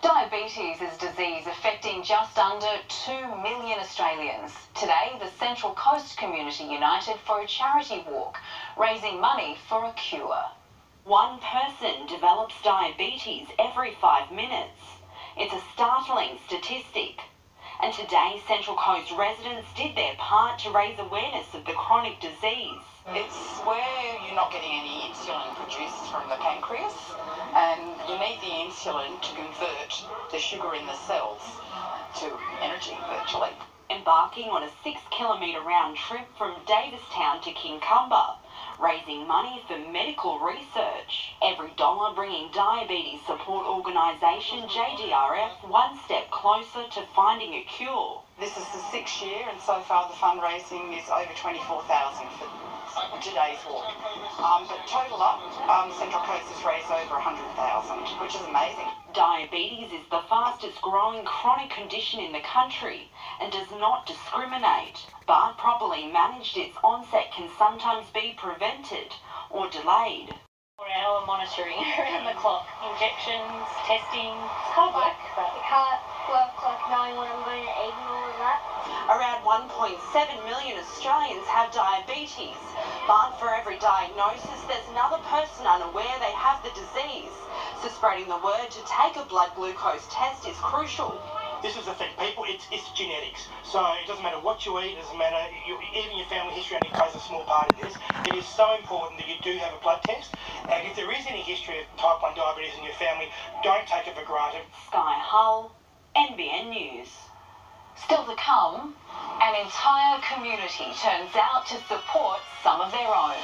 Diabetes is a disease affecting just under 2 million Australians. Today, the Central Coast community united for a charity walk, raising money for a cure. One person develops diabetes every 5 minutes. It's a startling statistic. And today, Central Coast residents did their part to raise awareness of the chronic disease. It's where you're not getting any insulin produced from the pancreas, and you need the insulin to convert the sugar in the cells to energy, virtually. Embarking on a 6-kilometre round trip from Davistown to Kincumber, raising money for medical research. Every dollar bringing diabetes support organisation JDRF one step closer to finding a cure. This is the 6th year, and so far the fundraising is over 24,000 for today's walk. But total up, Central Coast has raised over 100,000, which is amazing. Diabetes is the fastest growing chronic condition in the country and does not discriminate, but properly managed, its onset can sometimes be prevented or delayed. 4-hour monitoring around the clock, injections, testing. It's hard work, but it can't work like knowing when I'm going to eat and all of that. Around 1.7 million Australians have diabetes, but for every diagnosis there's another person unaware they have the disease. So spreading the word to take a blood glucose test is crucial. This is the thing, people, it's genetics. So it doesn't matter what you eat, it doesn't matter, even your family history only plays a small part in this. It is so important that you do have a blood test. And if there is any history of type 1 diabetes in your family, don't take it for granted. Sky Hull, NBN News. Still to come, an entire community turns out to support some of their own.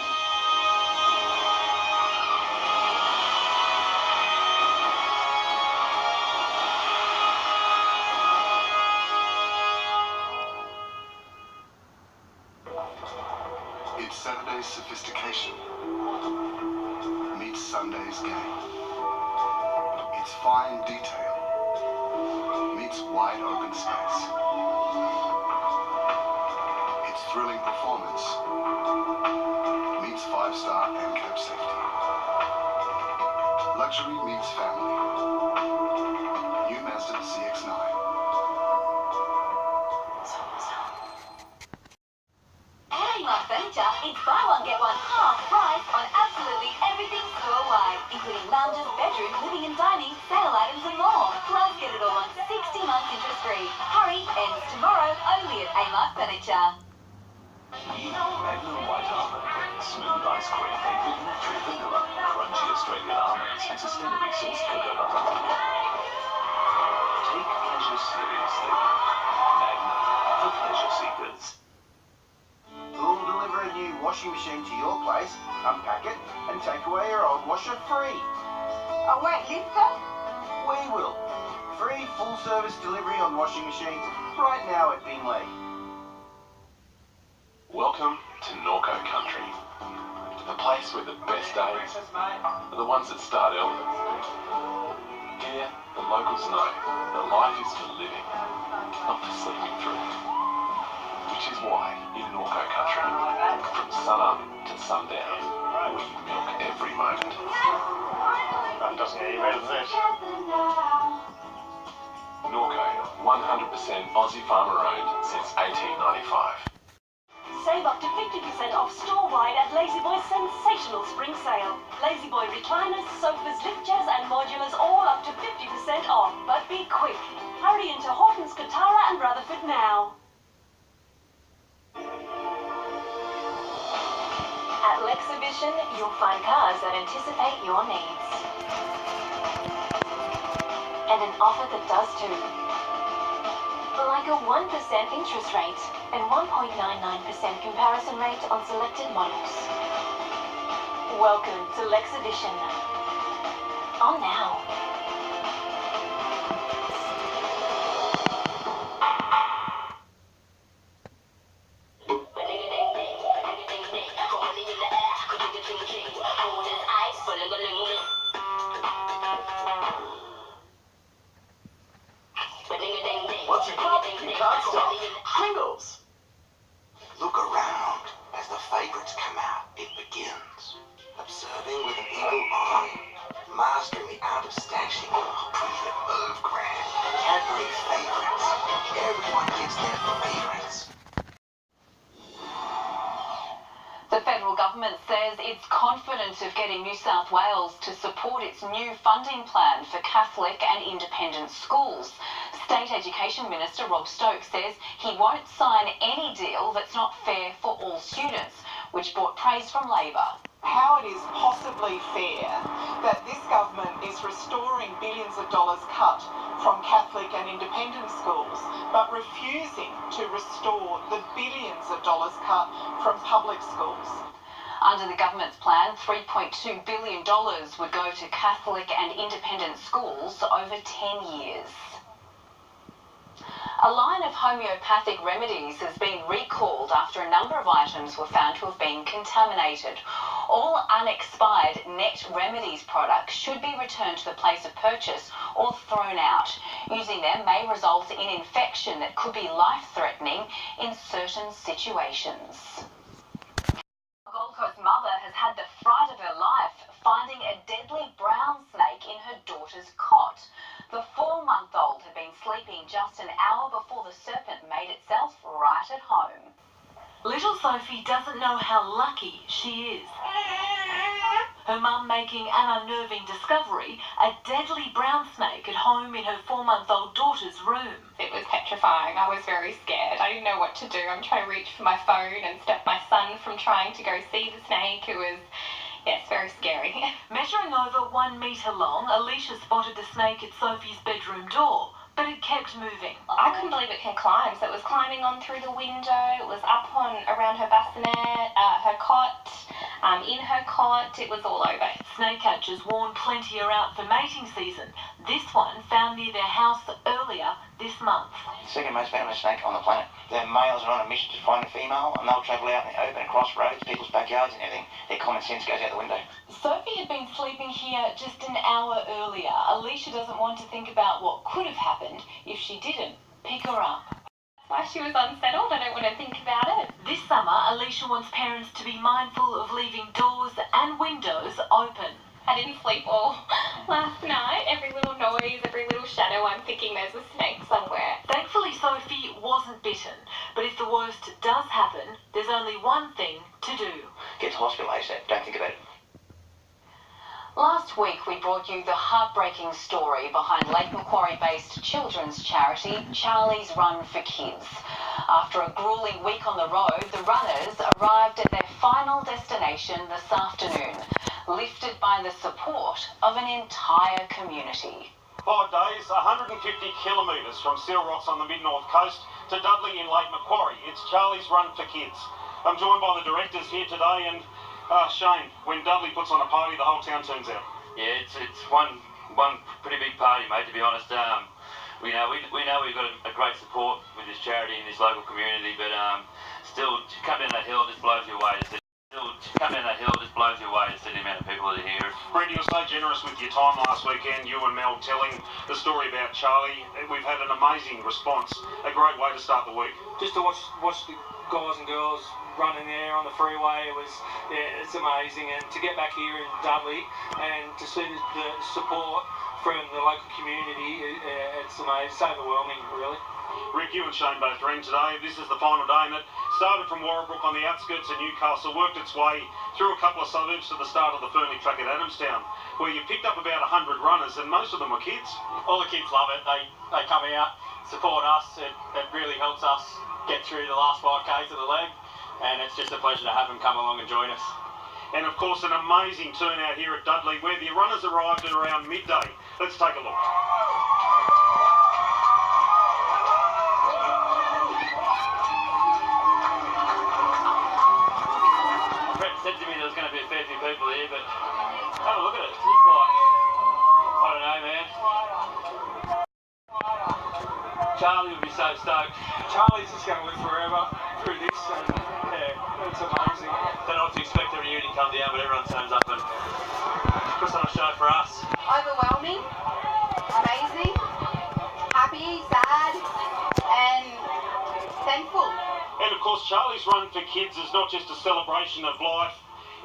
It's Saturday's sophistication meets Sunday's game. It's fine detail meets wide open space. It's thrilling performance meets 5-star ANCAP safety. Luxury meets family. New Mazda CX-9. Furniture, it's buy one get one half price on absolutely everything store-wide, including lounges, bedroom, living and dining, sale items and more. Plus get it all on 60 months interest-free. Hurry, ends tomorrow only at Amart Furniture. Magnum White Almond, smooth ice cream made with natural vanilla, crunchy Australian almonds and sustainably sourced cocoa butter. Take pleasure seriously. Magnum, for pleasure seekers. We'll deliver a new washing machine to your place, unpack it, and take away your old washer free. I won't live though? We will. Free full-service delivery on washing machines right now at Bingley. Welcome to Norco Country, the place where the best days are the ones that start early. Here, the locals know that life is for living, not for sleeping through. Which is why in Norco Country, from sun up to sundown, we milk every moment. That doesn't get any better than this. Norco, 100% Aussie farmer owned since 1895. save up to 50% off store-wide at La-Z-Boy's sensational spring sale. La-Z-Boy recliners, sofas, lift chairs and modulars all up to 50% off. But be quick. Hurry into Horton's, Katara and Rutherford now. At Lexhibition, you'll find cars that anticipate your needs. And an offer that does too. Like a 1% interest rate and 1.99% comparison rate on selected models. Welcome to Lexhibition. On now. Once you pop, you can't stop. Pringles! Look around as the favourites come out. It begins. Observing with an eagle eye, mastering the art of confident of getting New South Wales to support its new funding plan for Catholic and independent schools. State Education Minister Rob Stokes says he won't sign any deal that's not fair for all students, which brought praise from Labor. How it is possibly fair that this government is restoring billions of dollars cut from Catholic and independent schools, but refusing to restore the billions of dollars cut from public schools. Under the government's plan, $3.2 billion would go to Catholic and independent schools over 10 years. A line of homeopathic remedies has been recalled after a number of items were found to have been contaminated. All unexpired Net Remedies products should be returned to the place of purchase or thrown out. Using them may result in infection that could be life-threatening in certain situations. A Gold Coast mother has had the fright of her life finding a deadly brown snake in her daughter's cot. The 4-month-old had been sleeping just an hour before the serpent made itself right at home. Little Sophie doesn't know how lucky she is. Her mum making an unnerving discovery, a deadly brown snake at home in her 4-month-old daughter's room. It was petrifying. I was very scared. I didn't know what to do. I'm trying to reach for my phone and stop my son from trying to go see the snake. It was, yes, very scary. Measuring over 1 metre long, Alicia spotted the snake at Sophie's bedroom door, but it kept moving. I couldn't believe it can climb. So it was climbing on through the window. It was up on around her bassinet, her cot, in her cot. It was all over. Snake catchers warn plenty are out for mating season. This one found near their house earlier this month. Second most venomous snake on the planet. The males are on a mission to find a female, and they'll travel out in the open across roads, people's backyards and everything. Their common sense goes out the window. Sophie had been sleeping here just an hour earlier. Alicia doesn't want to think about what could have happened if she didn't pick her up. Why she was unsettled, I don't want to think about it. This summer, Alicia wants parents to be mindful of leaving doors and windows open. I didn't sleep all last night. Every little noise, every little shadow, I'm thinking there's a snake somewhere. Thankfully, Sophie wasn't bitten. But if the worst does happen, there's only one thing to do. Get to hospital ASAP. Don't think about it. Last week we brought you the heartbreaking story behind Lake Macquarie-based children's charity Charlie's Run for Kids. After a gruelling week on the road, the runners arrived at their final destination this afternoon, lifted by the support of an entire community. 5 days, 150 kilometres from Seal Rocks on the mid-north coast to Dudley in Lake Macquarie. It's Charlie's Run for Kids. I'm joined by the directors here today, and Shane, when Dudley puts on a party, the whole town turns out. Yeah, it's one pretty big party, mate, to be honest. We know we've got a great support with this charity and this local community, but still, to come down that hill just blows you away. To see the amount of people that are here. Brett, you were so generous with your time last weekend, you and Mel telling the story about Charlie. We've had an amazing response, a great way to start the week. Just to watch the guys and girls running there on the freeway, it's amazing. And to get back here in Dudley and to see the support from the local community, it's amazing. It's overwhelming, really. Rick, you and Shane both ran today. This is the final day, and it started from Warrabrook on the outskirts of Newcastle, worked its way through a couple of suburbs to the start of the Fernley track at Adamstown, where you picked up about 100 runners, and most of them were kids. All the kids love it. They come out, support us. It really helps us get through the last 5Ks of the leg, and it's just a pleasure to have them come along and join us. And of course, an amazing turnout here at Dudley, where the runners arrived at around midday. Let's take a look. Said to me there was going to be a fair few people here, but have a look at it. It's just like, I don't know, man. Charlie would be so stoked. Charlie's just going to live forever through this, and yeah, it's amazing. Don't know what to expect every year to come down, but everyone turns up and puts on a show for us. Overwhelming, amazing, happy, sad, and thankful. And of course, Charlie's Run for Kids is not just a celebration of life,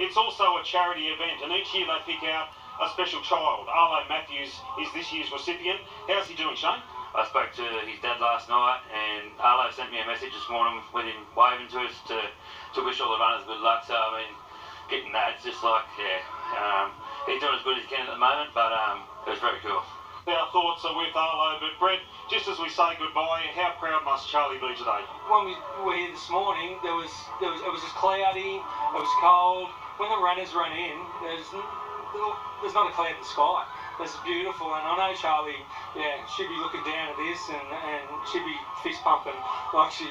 it's also a charity event, and each year they pick out a special child. Arlo Matthews is this year's recipient. How's he doing, Shane? I spoke to his dad last night, and Arlo sent me a message this morning with him waving to us to wish all the runners good luck. So, I mean, getting that. It's just like, he's doing as good as he can at the moment, but it was very cool. Our thoughts are with Arlo, but Brett, just as we say goodbye, how proud must Charlie be today? When we were here this morning, it was just cloudy, it was cold. When the runners run in, there's not a cloud in the sky. It's beautiful, and I know Charlie, she'd be looking down at this and she'd be fist pumping like she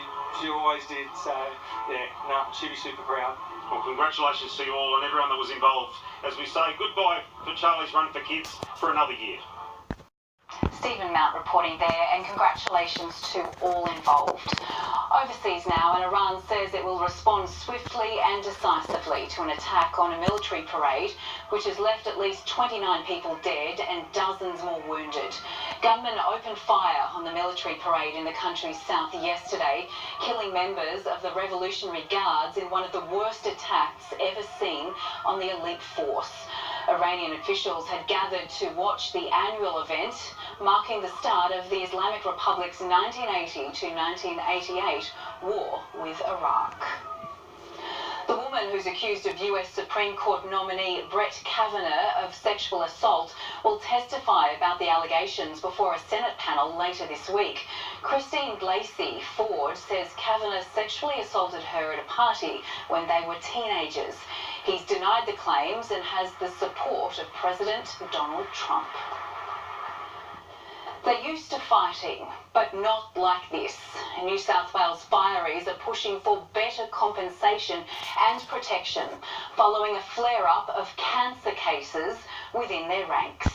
always did. So, she'd be super proud. Well, congratulations to you all and everyone that was involved as we say goodbye for Charlie's Run for Kids for another year. Stephen Mount reporting there, and congratulations to all involved. Overseas now, and Iran says it will respond swiftly and decisively to an attack on a military parade which has left at least 29 people dead and dozens more wounded. Gunmen opened fire on the military parade in the country's south yesterday, killing members of the Revolutionary Guards in one of the worst attacks ever seen on the elite force. Iranian officials had gathered to watch the annual event, marking the start of the Islamic Republic's 1980 to 1988 war with Iraq. The woman who's accused of US Supreme Court nominee Brett Kavanaugh of sexual assault will testify about the allegations before a Senate panel later this week. Christine Blasey Ford says Kavanaugh sexually assaulted her at a party when they were teenagers. He's denied the claims and has the support of President Donald Trump. They're used to fighting, but not like this. New South Wales fireys are pushing for better compensation and protection following a flare-up of cancer cases within their ranks.